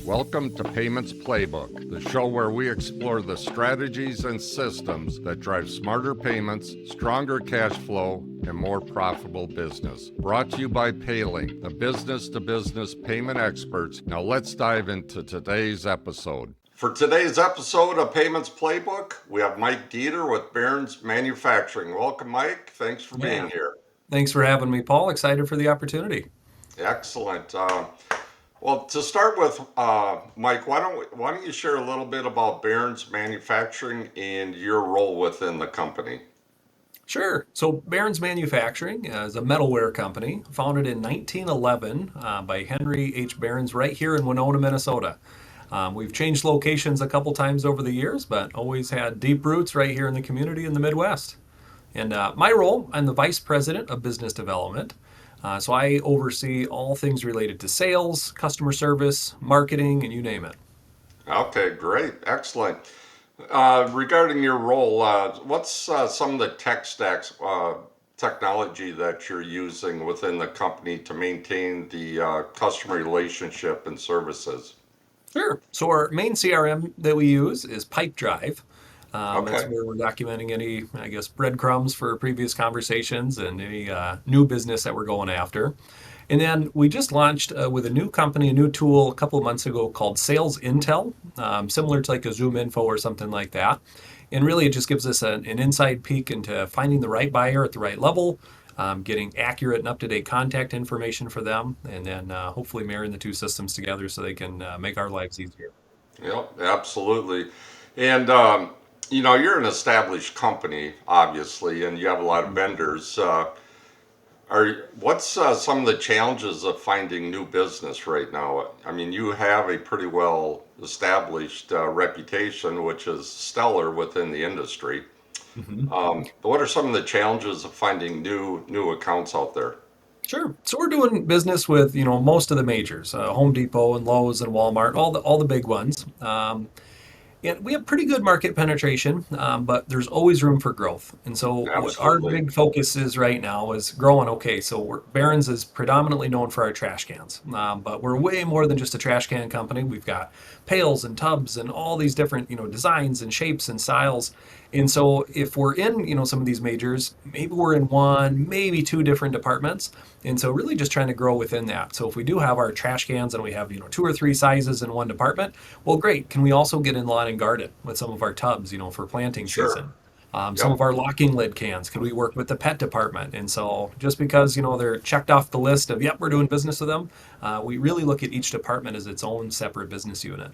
Welcome to Payments Playbook, the show where we explore the strategies and systems that drive smarter payments, stronger cash flow, and more profitable business. Brought to you by Paylink, the business-to-business payment experts. Now let's dive into today's episode. For today's episode of Payments Playbook, we have Mike Dieter with Behrens Manufacturing. Welcome, Mike. Thanks for being here. Thanks for having me, Paul. Excited for the opportunity. Excellent. Well, to start with, Mike, why don't you share a little bit about Behrens Manufacturing and your role within the company? Sure. So, Behrens Manufacturing is a metalware company founded in 1911 by Henry H. Behrens right here in Winona, Minnesota. We've changed locations a couple times over the years, but always had deep roots right here in the community in the Midwest. And my role, I'm the Vice President of Business Development. So I oversee all things related to sales, customer service, marketing, and you name it. Okay, great. Excellent. Regarding your role, what's some of the tech stacks, technology that you're using within the company to maintain the customer relationship and services? Sure. So our main CRM that we use is Pipedrive. That's Okay. where we're documenting any, I guess, breadcrumbs for previous conversations and any new business that we're going after. And then we just launched with a new company, a new tool a couple of months ago called Sales Intel, similar to like a Zoom Info or something like that. And really, it just gives us an inside peek into finding the right buyer at the right level, getting accurate and up-to-date contact information for them, and then hopefully marrying the two systems together so they can make our lives easier. Yep, absolutely. And you're an established company, obviously, and you have a lot of vendors. What's some of the challenges of finding new business right now? I mean, you have a pretty well established reputation, which is stellar within the industry. Mhm. But what are some of the challenges of finding new accounts out there? Sure. So we're doing business with, most of the majors, Home Depot and Lowe's and Walmart, all the big ones. And we have pretty good market penetration, but there's always room for growth. And so what our Absolutely. big focus is right now is growing. Okay, so Barron's is predominantly known for our trash cans, but we're way more than just a trash can company. We've got pails and tubs and all these different, designs and shapes and styles. And so if we're in, some of these majors, maybe we're in one, maybe two different departments. And so really just trying to grow within that. So if we do have our trash cans and we have, two or three sizes in one department, well, great. Can we also get in lawn and garden with some of our tubs, for planting Sure. season? Some Yep. of our locking lid cans, could we work with the pet department? And so just because, they're checked off the list of, yep, we're doing business with them, we really look at each department as its own separate business unit.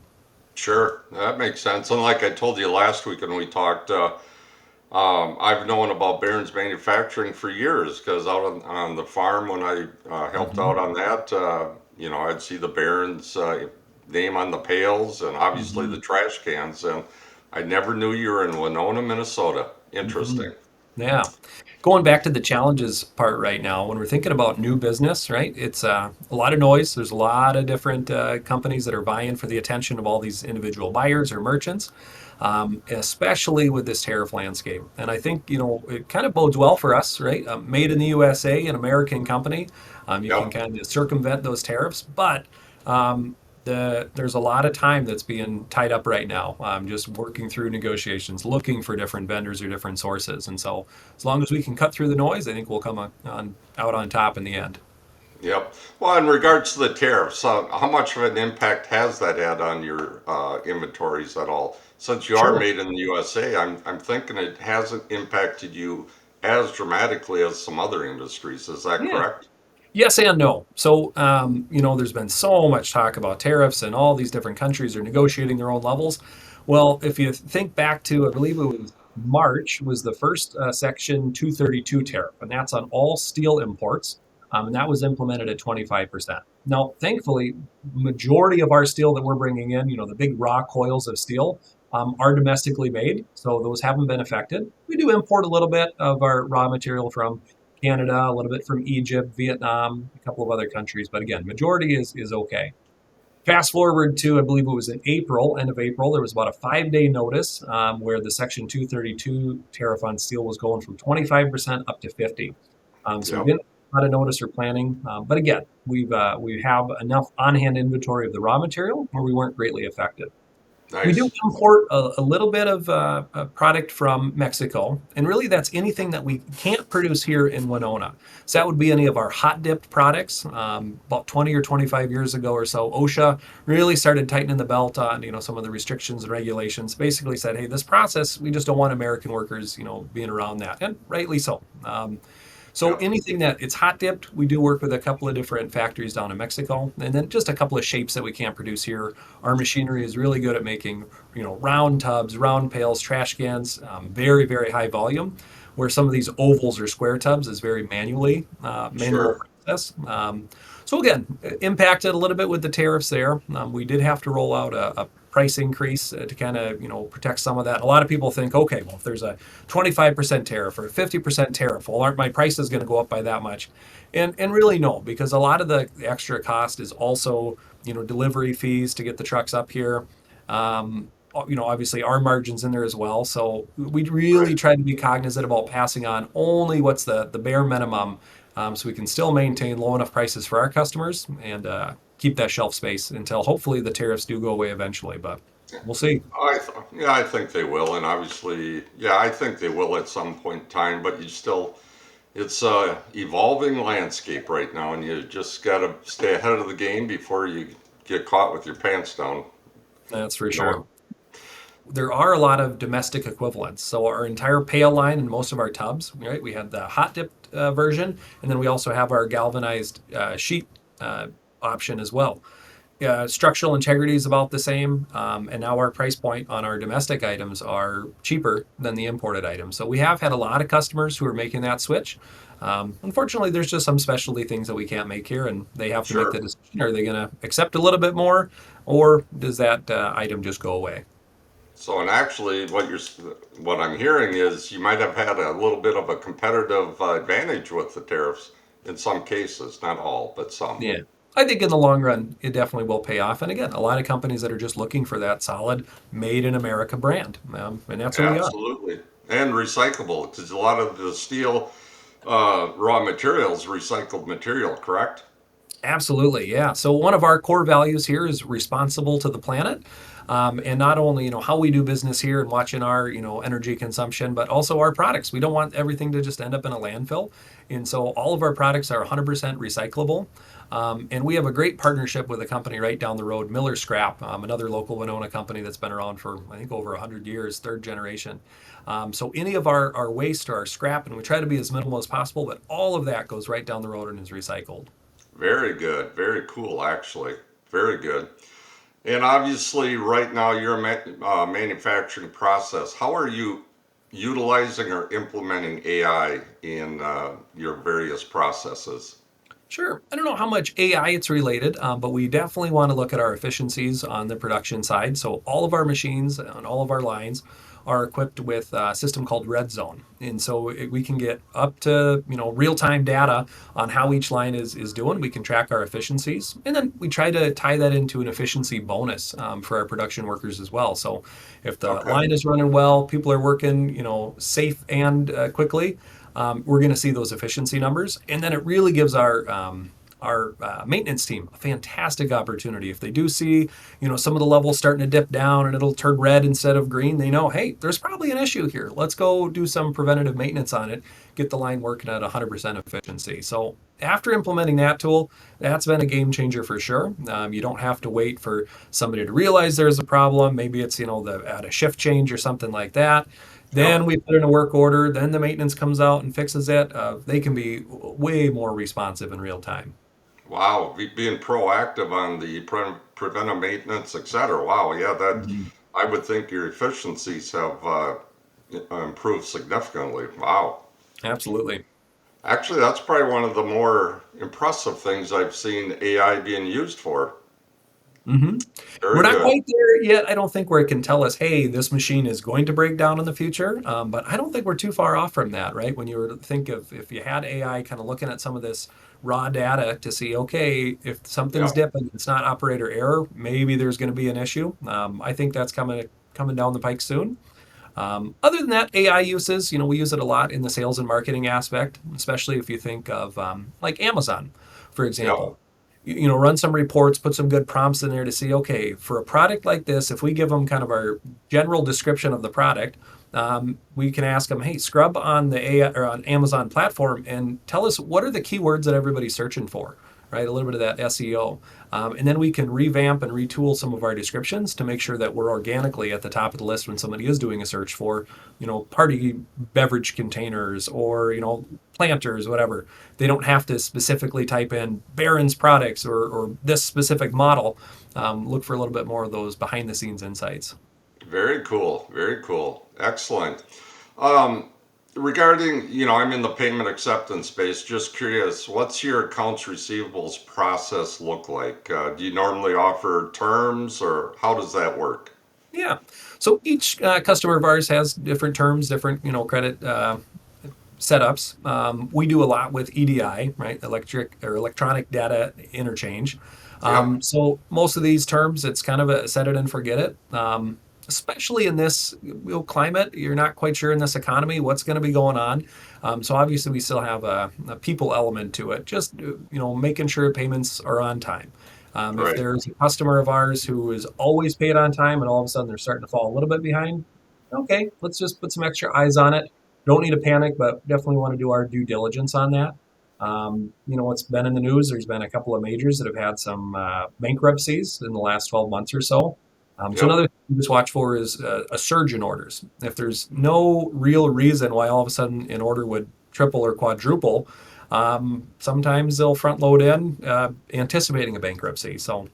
Sure. That makes sense. And like I told you last week when we talked, I've known about Behrens Manufacturing for years because out on the farm when I helped Hmm. out on that, I'd see the Behrens name on the pails and obviously the Hmm. trash cans. And I never knew you were in Winona, Minnesota. Hmm. Interesting. Yeah. Going back to the challenges part right now, when we're thinking about new business, right? It's a lot of noise. There's a lot of different companies that are vying for the attention of all these individual buyers or merchants, especially with this tariff landscape. And I think, it kind of bodes well for us, right? Made in the USA, an American company. You can Yep. kind of circumvent those tariffs, but there's a lot of time that's being tied up right now, just working through negotiations, looking for different vendors or different sources. And so, as long as we can cut through the noise, I think we'll come out on top in the end. Yep. Well, in regards to the tariffs, how much of an impact has that had on your inventories at all? Since you are Sure. made in the USA, I'm thinking it hasn't impacted you as dramatically as some other industries. Is that Yeah. correct? Yes and no. So, there's been so much talk about tariffs, and all these different countries are negotiating their own levels. Well, if you think back to, I believe it was March, was the first Section 232 tariff, and that's on all steel imports, and that was implemented at 25%. Now, thankfully, majority of our steel that we're bringing in, the big raw coils of steel, are domestically made, so those haven't been affected. We do import a little bit of our raw material from Canada, a little bit from Egypt, Vietnam, a couple of other countries. But again, majority is okay. Fast forward to, I believe it was in April, end of April, there was about a 5 day notice where the Section 232 tariff on steel was going from 25% up to 50. So we've Yep. been not a notice or planning. But again, we have enough on-hand inventory of the raw material where we weren't greatly affected. We do Nice. import a little bit of a product from Mexico, and really that's anything that we can't produce here in Winona. So that would be any of our hot dipped products. About 20 or 25 years ago or so, OSHA really started tightening the belt on some of the restrictions and regulations. Basically said, hey, this process we just don't want American workers being around that, and rightly so. So Yep. anything that it's hot dipped, we do work with a couple of different factories down in Mexico, and then just a couple of shapes that we can't produce here. Our machinery is really good at making, round tubs, round pails, trash cans, very, very high volume. Where some of these ovals or square tubs is very manual Sure. process. So again, impacted a little bit with the tariffs there. We did have to roll out a price increase to kind of protect some of that. A lot of people think, okay, well if there's a 25% tariff or a 50% tariff, well aren't my prices going to go up by that much? And really no, because a lot of the extra cost is also delivery fees to get the trucks up here. Obviously our margins in there as well. So we really Right. try to be cognizant about passing on only what's the bare minimum, so we can still maintain low enough prices for our customers and keep that shelf space until hopefully the tariffs do go away eventually. But we'll see. Yeah, I think they will, and obviously, yeah, I think they will at some point in time. But it's a evolving landscape right now, and you just got to stay ahead of the game before you get caught with your pants down. That's for You know, sure. There are a lot of domestic equivalents. So our entire pail line and most of our tubs, right? We had the hot dipped version, and then we also have our galvanized sheet option as well. Structural integrity is about the same, and now our price point on our domestic items are cheaper than the imported items. So we have had a lot of customers who are making that switch. Unfortunately, there's just some specialty things that we can't make here, and they have to make the sure. decision: are they going to accept a little bit more, or does that item just go away? So, and actually, what I'm hearing is you might have had a little bit of a competitive advantage with the tariffs in some cases, not all, but some. Yeah. I think in the long run, it definitely will pay off. And again, a lot of companies that are just looking for that solid made in America brand. And that's who we are. Absolutely. And recyclable, because a lot of the steel raw materials, recycled material, correct? Absolutely, yeah. So one of our core values here is responsible to the planet, and not only how we do business here and watching our energy consumption, but also our products. We don't want everything to just end up in a landfill, and so all of our products are 100% recyclable. And we have a great partnership with a company right down the road, Miller Scrap, another local Winona company that's been around for I think over 100 years, third generation. So any of our waste or our scrap, and we try to be as minimal as possible, but all of that goes right down the road and is recycled. Very good. Very cool, actually. Very good. And obviously, right now, your manufacturing process, how are you utilizing or implementing AI in your various processes? Sure. I don't know how much AI it's related, but we definitely want to look at our efficiencies on the production side. So all of our machines and all of our lines are equipped with a system called Red Zone, and so we can get up to real time data on how each line is doing. We can track our efficiencies, and then we try to tie that into an efficiency bonus for our production workers as well. So if the Okay. line is running well, people are working safe and quickly, we're going to see those efficiency numbers, and then it really gives our maintenance team a fantastic opportunity. If they do see, some of the levels starting to dip down and it'll turn red instead of green, they know, hey, there's probably an issue here. Let's go do some preventative maintenance on it, get the line working at 100% efficiency. So after implementing that tool, that's been a game changer for sure. You don't have to wait for somebody to realize there's a problem. Maybe it's at a shift change or something like that. Yep. Then we put in a work order. Then the maintenance comes out and fixes it. They can be way more responsive in real time. Wow. Being proactive on the preventive maintenance, et cetera. Wow. Yeah, that Mhm. I would think your efficiencies have improved significantly. Wow. Absolutely. Actually, that's probably one of the more impressive things I've seen AI being used for. hmm We're Very not good. quite there yet. I don't think where it can tell us, hey, this machine is going to break down in the future. But I don't think we're too far off from that, right? When you were to think of if you had AI kind of looking at some of this raw data to see, okay, if something's Yep. dipping, it's not operator error, maybe there's going to be an issue. I think that's coming down the pike soon. Other than that, AI uses, we use it a lot in the sales and marketing aspect, especially if you think of like Amazon, for Yeah. example. Run some reports, put some good prompts in there to see, okay, for a product like this, if we give them kind of our general description of the product, we can ask them, hey, scrub on the AI or on Amazon platform and tell us what are the keywords that everybody's searching for, right? A little bit of that SEO. And then we can revamp and retool some of our descriptions to make sure that we're organically at the top of the list when somebody is doing a search for, party beverage containers or, planters, whatever. They don't have to specifically type in Behrens products or this specific model. Look for a little bit more of those behind the scenes insights. Very cool. Very cool. Excellent. Um, Regarding, I'm in the payment acceptance space. Just curious, what's your accounts receivables process look like? Do you normally offer terms, or how does that work? Yeah. So each customer of ours has different terms, different, credit setups. We do a lot with EDI, right? Electronic data interchange. Yep. So most of these terms, it's kind of a set it and forget it. Especially in this climate, you're not quite sure in this economy what's going to be going on. So obviously, we still have a people element to it. Just making sure payments are on time. If Right. there's a customer of ours who is always paid on time and all of a sudden they're starting to fall a little bit behind, okay, let's just put some extra eyes on it. Don't need to panic, but definitely want to do our due diligence on that. What's been in the news, there's been a couple of majors that have had some bankruptcies in the last 12 months or so. So Yep. another thing to just watch for is a surge in orders. If there's no real reason why all of a sudden an order would triple or quadruple, sometimes they'll front load in anticipating a bankruptcy. So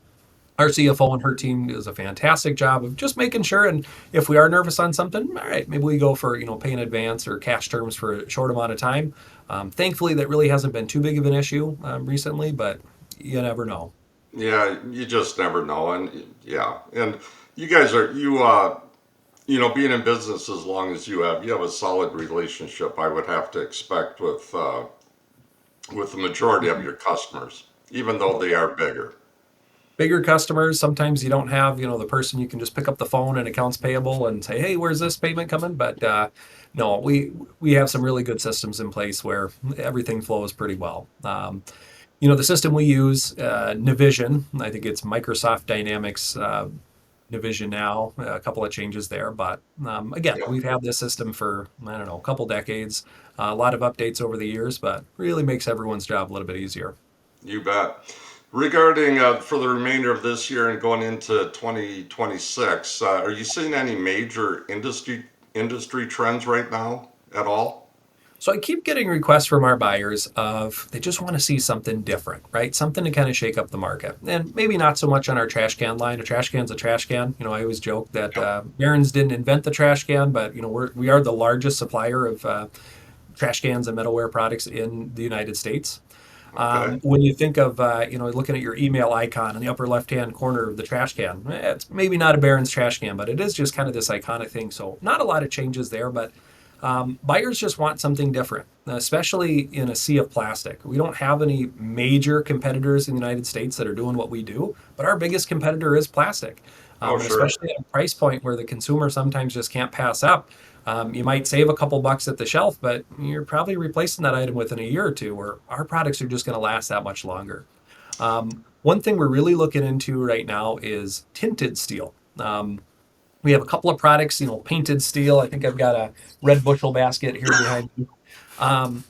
our CFO and her team does a fantastic job of just making sure. And if we are nervous on something, all right, maybe we go for pay in advance or cash terms for a short amount of time. Thankfully, that really hasn't been too big of an issue recently, but you never know. Yeah, you just never know. And yeah, and you guys are, being in business as long as you have a solid relationship, I would have to expect with the majority of your customers, even though they are bigger. Bigger customers, sometimes you don't have the person you can just pick up the phone and accounts payable and say, hey, where's this payment coming? But no, we have some really good systems in place where everything flows pretty well. The system we use, Navision, I think it's Microsoft Dynamics Navision now, a couple of changes there. But again, Yeah, we've had this system for, I don't know, a couple decades, a lot of updates over the years, but really makes everyone's job a little bit easier. you bet. Regarding for the remainder of this year and going into 2026, are you seeing any major industry trends right now at all? So I keep getting requests from our buyers of they just want to see something different, right? Something to kind of shake up the market. And maybe not so much on our trash can line. A trash can's a trash can. I always joke that Yep. Behrens didn't invent the trash can, but we are the largest supplier of trash cans and metalware products in the United States. Okay. When you think of looking at your email icon in the upper left hand corner of the trash can, it's maybe not a Behrens trash can, but it is just kind of this iconic thing. So not a lot of changes there, but buyers just want something different, especially in a sea of plastic. We don't have any major competitors in the United States that are doing what we do, but our biggest competitor is plastic. Oh, And sure. especially at a price point where the consumer sometimes just can't pass up. You might save a couple bucks at the shelf, but you're probably replacing that item within a year or two, where our products are just going to last that much longer. One thing we're really looking into right now is tinted steel. We have a couple of products, painted steel. I think I've got a red bushel basket here behind me. Um,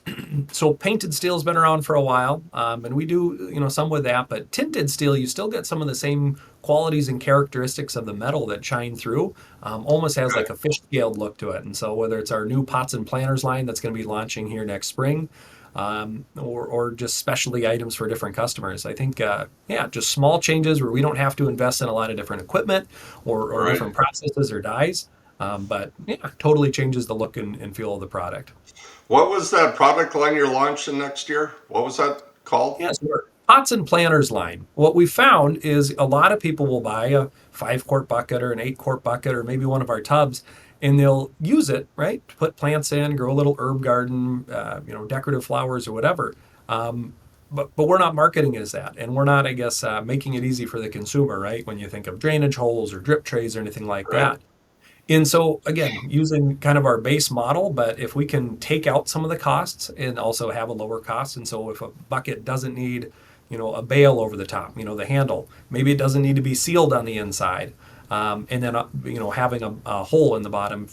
so painted steel's been around for a while, and we do some with that. But tinted steel, you still get some of the same qualities and characteristics of the metal that shine through. Almost has Okay. like a fish scaled look to it. And so whether it's our new pots and planters line that's going to be launching here next spring, or just specialty items for different customers. I think, yeah, just small changes where we don't have to invest in a lot of different equipment or Right. different processes or dyes. But yeah, totally changes the look and feel of the product. What was that product line you're launching next year? What was that called? Yes, our pots and planters line. What we found is a lot of people will buy a 5 quart bucket or an 8 quart bucket or maybe one of our tubs, and they'll use it right to put plants in, grow a little herb garden, decorative flowers or whatever. But we're not marketing as that, and we're not, I guess, making it easy for the consumer, right? When you think of drainage holes or drip trays or anything like Right. that. And so again, using kind of our base model, but if we can take out some of the costs and also have a lower cost, and so if a bucket doesn't need, a bail over the top, the handle, maybe it doesn't need to be sealed on the inside. And then, having a hole in the bottom,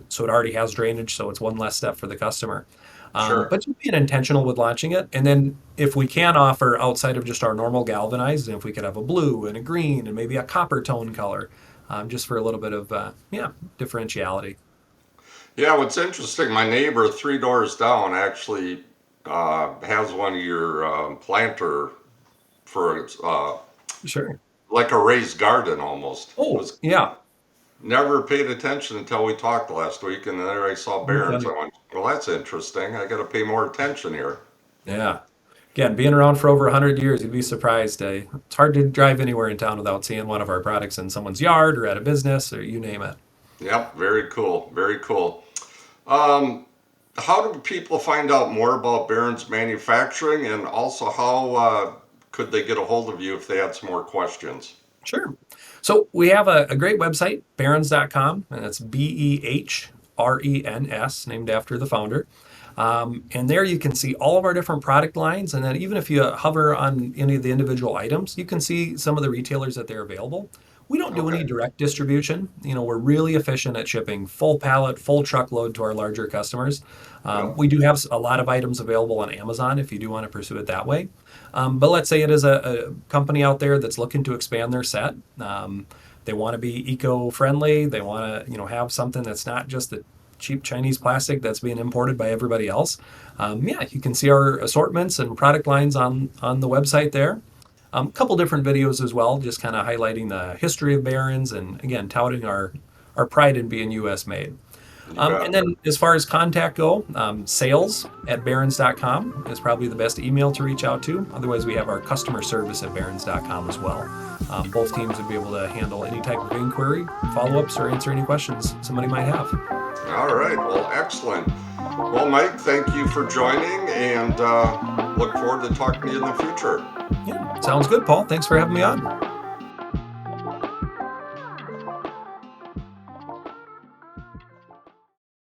so it already has drainage, so it's one less step for the customer. Sure. But just being intentional with launching it. And then if we can offer outside of just our normal galvanized, and if we could have a blue and a green and maybe a copper tone color, just for a little bit of, differentiality. Yeah, what's interesting, my neighbor 3 doors down actually has one of your planter for Sure. like a raised garden almost. Oh, Was yeah. never paid attention until we talked last week, and there I saw Let me tell Behrens. you. I went, well, that's interesting. I got to pay more attention here. Yeah. Again, being around for over 100 years, you'd be surprised. It's hard to drive anywhere in town without seeing one of our products in someone's yard or at a business or you name it. Yep, very cool, very cool. Um, how do people find out more about Behrens Manufacturing, and also how could they get a hold of you if they had some more questions? Sure. So we have a great website, Behrens.com, and it's Behrens, named after the founder. And there you can see all of our different product lines. And then even if you hover on any of the individual items, you can see some of the retailers that they're available. We don't do any Okay. direct distribution. We're really efficient at shipping full pallet, full truckload to our larger customers. Yep. We do have a lot of items available on Amazon if you do want to pursue it that way. But let's say it is a company out there that's looking to expand their set. They want to be eco-friendly. They want to, have something that's not just the cheap Chinese plastic that's being imported by everybody else. Yeah, you can see our assortments and product lines on the website there. A couple different videos as well, just kind of highlighting the history of Behrens and again touting our pride in being U.S. made. You bet. And then as far as contact go, sales@behrens.com is probably the best email to reach out to. Otherwise, we have our customer service at behrens.com as well. Both teams would be able to handle any type of inquiry, follow-ups, or answer any questions somebody might have. All right. Well, excellent. Well, Mike, thank you for joining, and look forward to talking to you in the future. Yeah, sounds good, Paul. Thanks for having me on.